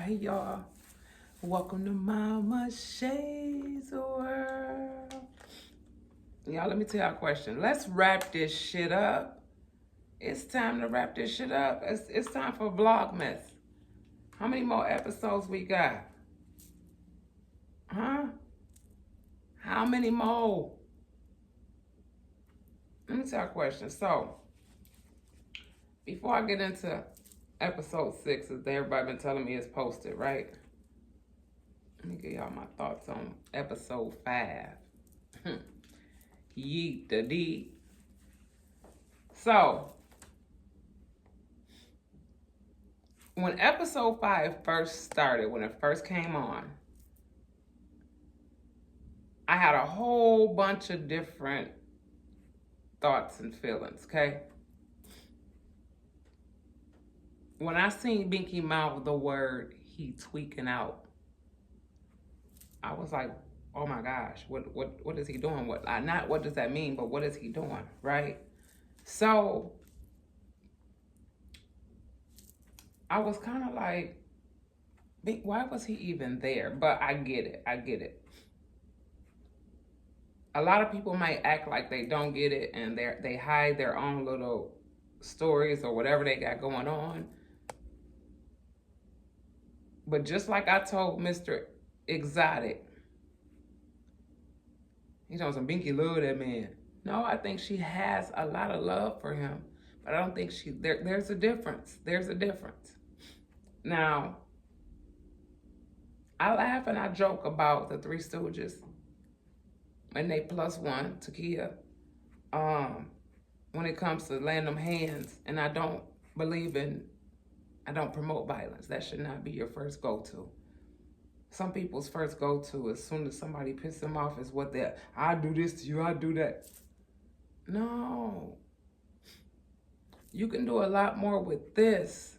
Hey y'all. Welcome to Mama Shay's World. Y'all, let me tell y'all a question. Let's wrap this shit up. It's time to wrap this shit up. It's time for Vlogmas. How many more episodes we got? Huh? How many more? Let me tell you a question. So, before I get into episode 6, as everybody been telling me is posted, right? Let me give y'all my thoughts on episode 5. Yeet the D. So, when episode 5 first started, when it first came on, I had a whole bunch of different thoughts and feelings, okay? When I seen Binky mouth the word he tweaking out, I was like, oh my gosh, what is he doing? Not what does that mean, but what is he doing, right? So I was kind of like, why was he even there? But I get it. A lot of people might act like they don't get it and they hide their own little stories or whatever they got going on. But just like I told Mr. Exotic, he knows some Binky love that man. No, I think she has a lot of love for him, but I don't think there's a difference. There's a difference. Now, I laugh and I joke about the Three Stooges and they +1 to Kia. When it comes to laying them hands, and I don't promote violence. That should not be your first go-to. Some people's first go-to as soon as somebody pisses them off is I do this to you, I do that. No. You can do a lot more with this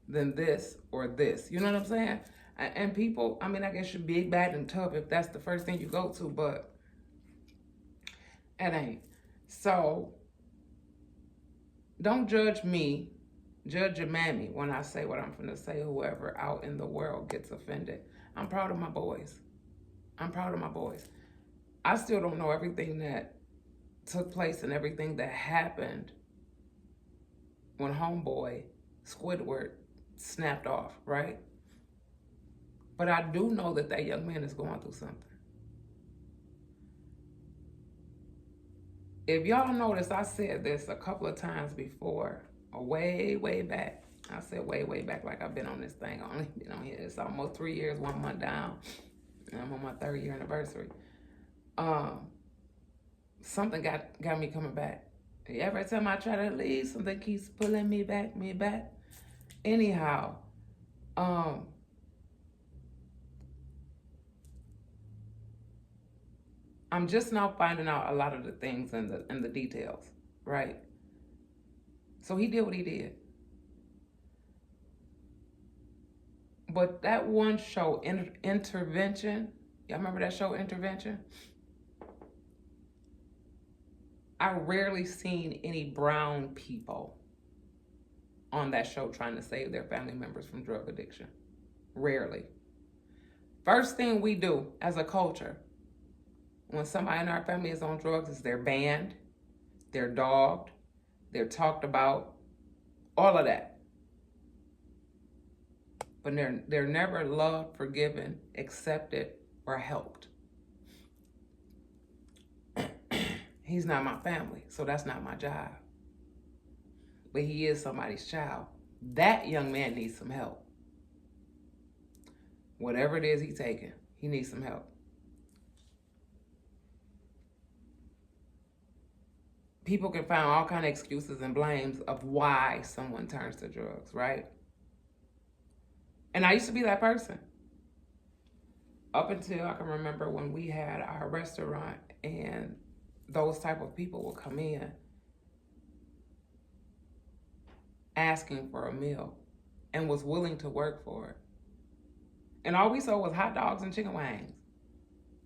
than this or this. You know what I'm saying? And people, I guess you're big, bad, and tough if that's the first thing you go to, but it ain't. So, don't judge me. Judge your mammy when I say what I'm finna say. Whoever out in the world gets offended. I'm proud of my boys. I still don't know everything that took place and everything that happened when homeboy Squidward snapped off, right? But I do know that young man is going through something. If y'all notice, I said this a couple of times before, way back. I said way back, like I've been on this thing. I've only been on here. It's almost 3 years, 1 month down. And I'm on my 3rd year anniversary. Something got me coming back. Every time I try to leave, something keeps pulling me back. Anyhow, I'm just now finding out a lot of the things and the details, right? So he did what he did. But that one show, Intervention, y'all remember that show, Intervention? I rarely seen any brown people on that show trying to save their family members from drug addiction. Rarely. First thing we do as a culture, when somebody in our family is on drugs, is they're banned, they're dogged, they're talked about, all of that. But they're never loved, forgiven, accepted, or helped. He's not my family, so that's not my job. But he is somebody's child. That young man needs some help. Whatever it is he's taking, he needs some help. People can find all kind of excuses and blames of why someone turns to drugs, right? And I used to be that person. Up until I can remember when we had our restaurant and those type of people would come in asking for a meal and was willing to work for it. And all we sold was hot dogs and chicken wings,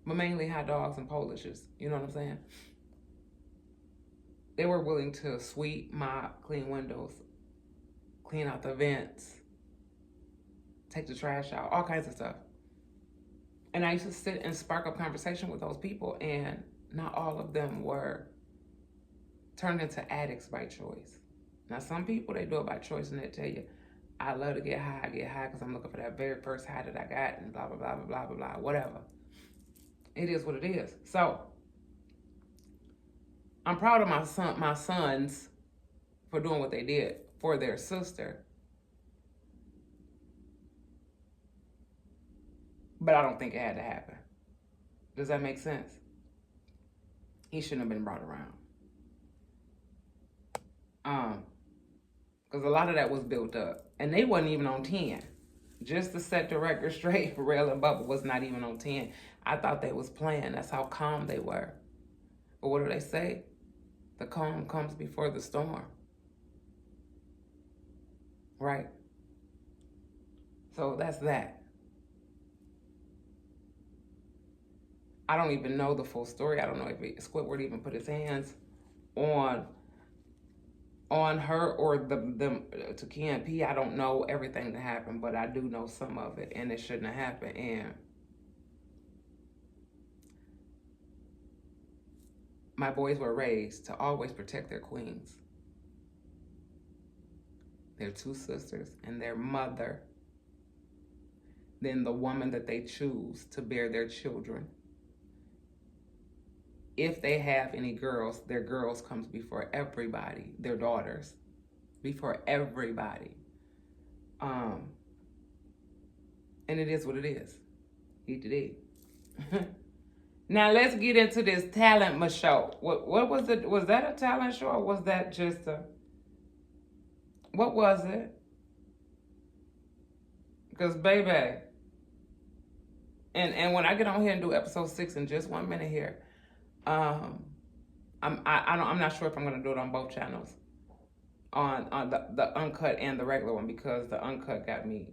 but mainly hot dogs and Polishes. You know what I'm saying? They were willing to sweep, mop, clean windows, clean out the vents, take the trash out, all kinds of stuff. And I used to sit and spark up conversation with those people, and not all of them were turned into addicts by choice. Now, some people, they do it by choice, and they tell you, I love to get high because I'm looking for that very first high that I got, and blah, blah, blah, blah, blah, blah, blah, whatever. It is what it is. So, I'm proud of my sons for doing what they did for their sister. But I don't think it had to happen. Does that make sense? He shouldn't have been brought around. Because a lot of that was built up. And they wasn't even on 10. Just to set the record straight, Rail and Bubba was not even on 10. I thought they was playing. That's how calm they were. But what do they say? The calm comes before the storm. Right? So that's that. I don't even know the full story. I don't know if Squidward even put his hands on her or them to Key and P. I don't know everything that happened, but I do know some of it, and it shouldn't have happened. And my boys were raised to always protect their queens, their two sisters, and their mother, then the woman that they choose to bear their children. If they have any girls, their girls comes before everybody, their daughters, before everybody. And it is what it is. Eat it, eat. Now let's get into this talent show. What was it? Was that a talent show, or was that just a? What was it? Because baby, and when I get on here and do episode 6 in just 1 minute here, I'm not sure if I'm gonna do it on both channels, on the uncut and the regular one, because the uncut got me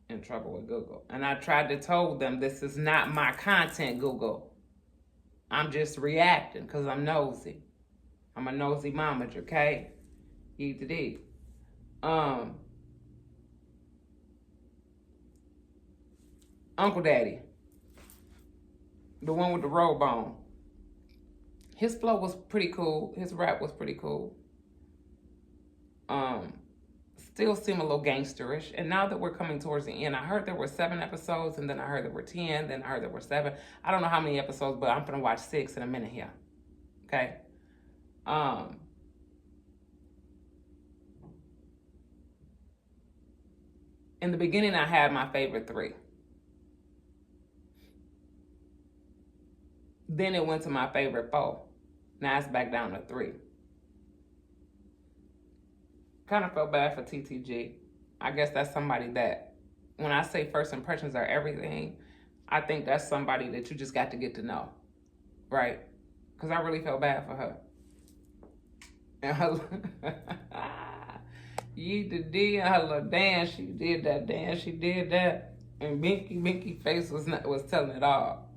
in trouble with Google, and I tried to told them this is not my content, Google. I'm just reacting because I'm nosy. I'm a nosy momager, okay? Eat the D. Uncle Daddy, the one with the robe on. His flow was pretty cool. His rap was pretty cool. Still seem a little gangsterish. And now that we're coming towards the end, I heard there were 7 episodes, and then I heard there were 10, then I heard there were 7. I don't know how many episodes, but I'm gonna watch 6 in a minute here. Okay. In the beginning, I had my favorite 3. Then it went to my favorite 4. Now it's back down to 3. Kind of felt bad for TTG. I guess that's somebody that, when I say first impressions are everything, I think that's somebody that you just got to get to know, right? Because I really felt bad for her. And her, Yeet the D and her little dance, she did that dance, she did that. And Binky face was telling it all.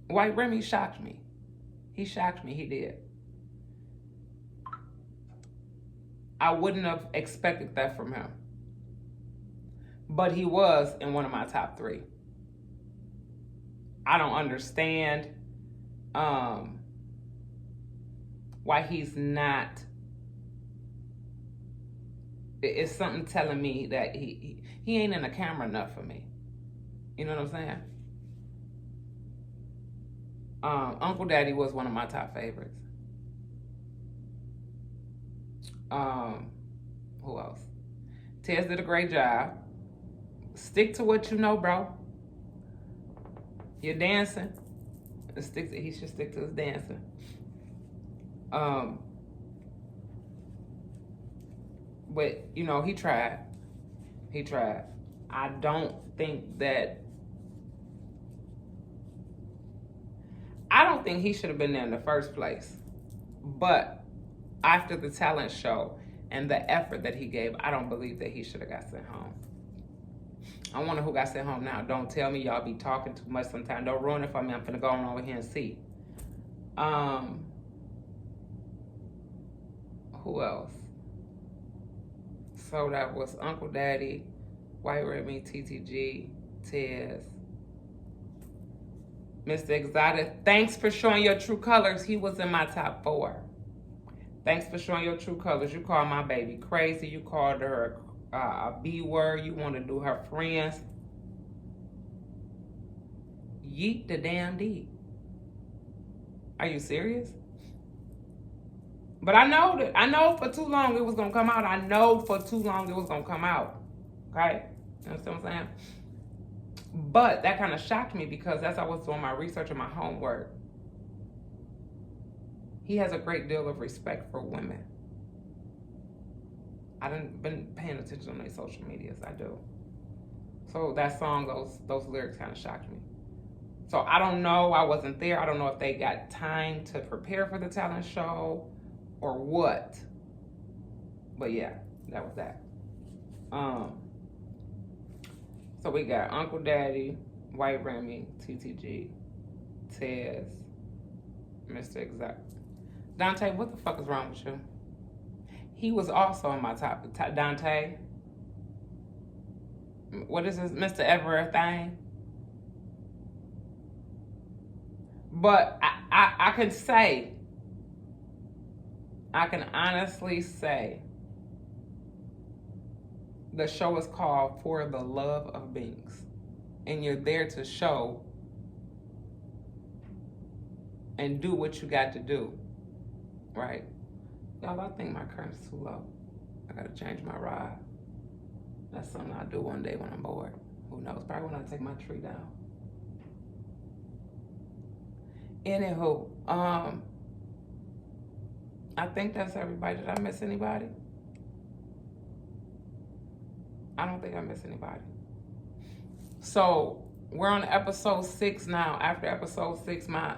White Remy shocked me. He shocked me, he did. I wouldn't have expected that from him. But he was in one of my top 3. I don't understand why he's not. It's something telling me that he ain't in the camera enough for me. You know what I'm saying? Uncle Daddy was one of my top favorites. Who else? Tez did a great job. Stick to what you know, bro. You're dancing. He should stick to his dancing. But, you know, he tried. He tried. I don't think he should have been there in the first place. But after the talent show and the effort that he gave, I don't believe that he should have got sent home. I wonder who got sent home now. Don't tell me y'all be talking too much sometimes. Don't ruin it for me. I'm finna go on over here and see. Who else? So that was Uncle Daddy, White Remy, TTG, Tez, Mr. Exotic. Thanks for showing your true colors. He was in my top 4. Thanks for showing your true colors. You called my baby crazy. You called her a B word. You want to do her friends. Yeet the damn D. Are you serious? But I know for too long it was going to come out. I know for too long it was going to come out. Okay? You understand what I'm saying? But that kind of shocked me because as I was doing my research and my homework, he has a great deal of respect for women. I done been paying attention on their social medias. I do. So that song, those lyrics kind of shocked me. So I don't know. I wasn't there. I don't know if they got time to prepare for the talent show or what. But yeah, that was that. So we got Uncle Daddy, White Remy, TTG, Tez, Mr. Exotic. Dante, what the fuck is wrong with you? He was also on my top. Dante. What is this, Mr. Everything? But I can honestly say, the show is called For the Love of Binks. And you're there to show and do what you got to do. Right? Y'all, I think my current's too low. I gotta change my rod. That's something I'll do one day when I'm bored. Who knows? Probably when I take my tree down. Anywho, I think that's everybody. Did I miss anybody? I don't think I missed anybody. So we're on episode 6 now. After episode 6, my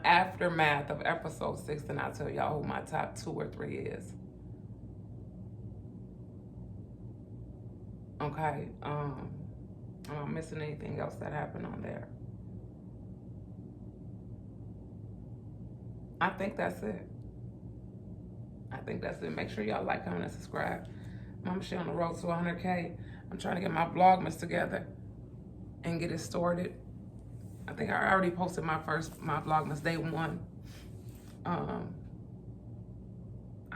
aftermath of episode 6, and I'll tell y'all who my top 2 or 3 is. Okay. I'm not missing anything else that happened on there. I think that's it. Make sure y'all like, comment, and subscribe. Mama She on the road to 100K. I'm trying to get my Vlogmas together and get it started. I think I already posted my Vlogmas day 1. I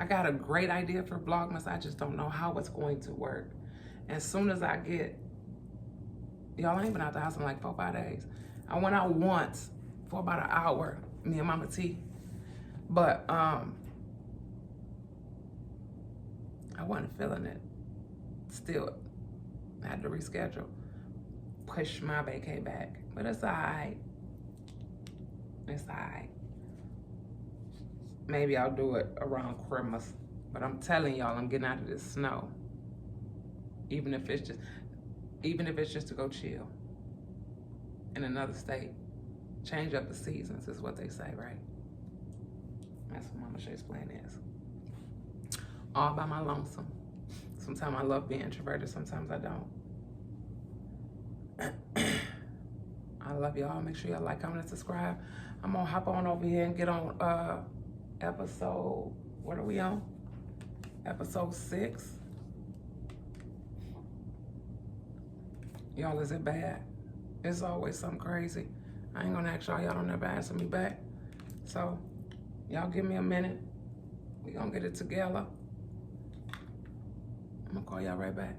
got a great idea for Vlogmas. I just don't know how it's going to work. As soon as I get, y'all, I ain't been out the house in like 4 or 5 days. I went out once for about an hour, me and Mama T. But I wasn't feeling it. Still, I had to reschedule. Push my vacay back. But it's all right. It's all right. Maybe I'll do it around Christmas. But I'm telling y'all, I'm getting out of this snow. Even if it's just to go chill in another state. Change up the seasons is what they say, right? That's what Mama She's plan is. All by my lonesome. Sometimes I love being introverted, sometimes I don't. I love y'all. Make sure y'all like, comment, and subscribe. I'm gonna hop on over here and get on episode, what are we on? Episode 6. Y'all, is it bad? It's always something crazy. I ain't gonna ask y'all don't never answer me back. So, y'all give me a minute. We gonna get it together. I'm gonna call y'all right back.